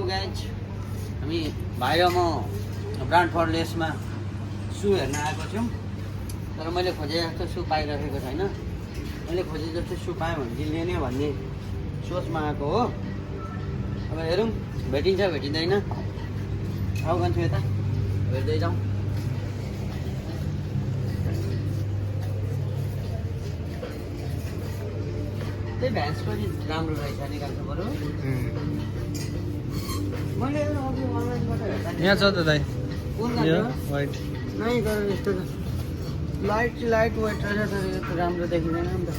guys हामी भाइ र म ब्रान्डफोर्ड लेसमा सु हेर्न आएको छौँ तर मैले खोजे जस्तो सु पाइरहेको छैन मैले खोजे जस्तो सु पाएँ भने चाहिँ लिने भन्ने सोचमा आएको हो अब हेरौँ भेटिन्छ भेटिँदैन आऊ गन्छु यता हेर्दै जाउँ त्यही भ्यान्स पनि राम्रो रहेछ निकाल्नु पर्यो मैले अघि अनलाइनबाट हेर्दा यहाँ छ त दाइ कुन यो लाग्यो वाइट नै तर यस्तो त लाइट वेट रहेछ तर यस्तो राम्रो देखिँदैन नि त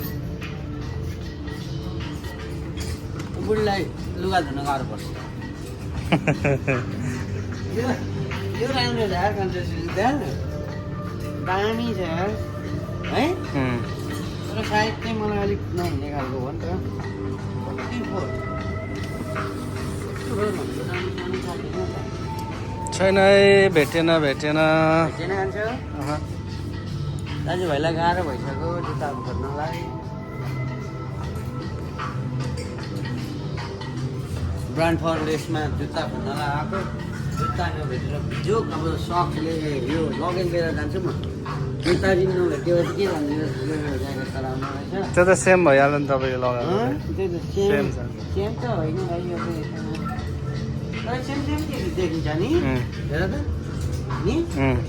बुढीलाई लुगा धुन गाह्रो पर्छ यो राम्रो छ यार कन्ट्रेक्सन दामी छ यार है तर साइज चाहिँ मलाई अलिक नहुने खालको हो नि त छैन है भेटेन भेटेन खान्छ दाजुभाइलाई गाह्रो भइसक्यो जुत्ताहरू खोज्नलाई ब्रान्डफोर्ड लेसमा जुत्ता खोज्नलाई आएको जुत्ता नभेटेर जो अब सक्सले यो लगेन लिएर जान्छु म जुत्ता दिन नभेट्यो के भनिदिनु ज्याकेट चलाउनु रहेछ त्यो त सेम भइहाल्यो नि तपाईँले लगाएको त्यही त सेम छ सेम त होइन भाइ यो तर सेम के देखिन्छ नि हेर त नि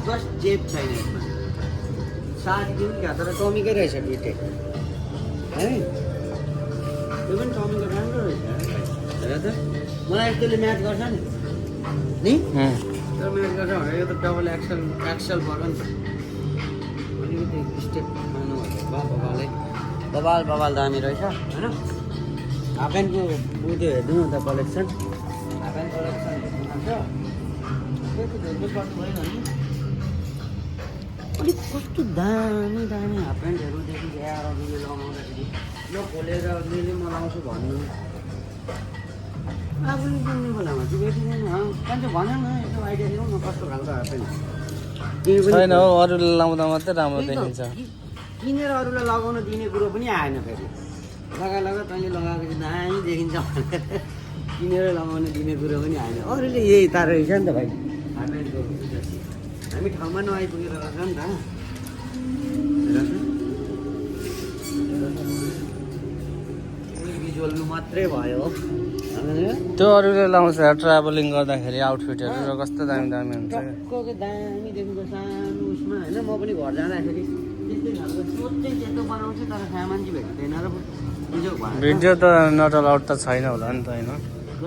बस जेब छैन यसमा साडी दिउँ क्या तर टमीकै रहेछ बिटे है त्यो पनि टमीको राम्रो रहेछ हेर त मलाई यस्तोले म्याच गर्छ नि तर म्याच गर्छ भने यो त डबल एक्सल पर्यो नि त अलिकति स्टेप मान्नु बबाल दामी रहेछ होइन हाफ प्यान्टको उयो हेर्नु न त कलेक्सन हाफ प्यान्ट कलेक्सन हेर्नु मन छ त्यो त हेर्नु पर्छ होइन नि अलिक कस्तो दामी हाफ प्यान्टहरूदेखि ल्याएर अरूले लगाउँदाखेरि यो खोलेर मैले म लाउँछु भन्नु आफूले किन्ने बेलामा चाहिँ भेटिँदैन भन्छ भन न यसो आइडिया दिउँ न कस्तो खालको हाफ प्यान्ट छैन हौ अरूले लाउँदा मात्रै राम्रो देखिन्छ किनेर अरूलाई लगाउन दिने कुरो पनि आएन फेरि लगा तैँले लगाएको चाहिँ दामी देखिन्छ भनेर किनेर लगाउन दिने कुरो पनि आएन अरूले यही तार रहेछ नि त भाइ हाफप्यान्टको हामी ठाउँमा नआइपुगेर गर्छ नि त इन्डिभिजुअल मात्रै भयो त्यो अरूले लाउँछ ट्राभलिङ गर्दाखेरि आउटफिटहरू कस्तो दामी हुन्छ टक्कको दामी देखिन्छ सानो उसमा होइन म पनि घर जाँदाखेरि त्यस्तै खालको सोच चाहिँ त्यस्तो बनाउँछु तर सामान चाहिँ भेट्दैन र भिडियो त नट अलाउड त छैन होला नि त होइन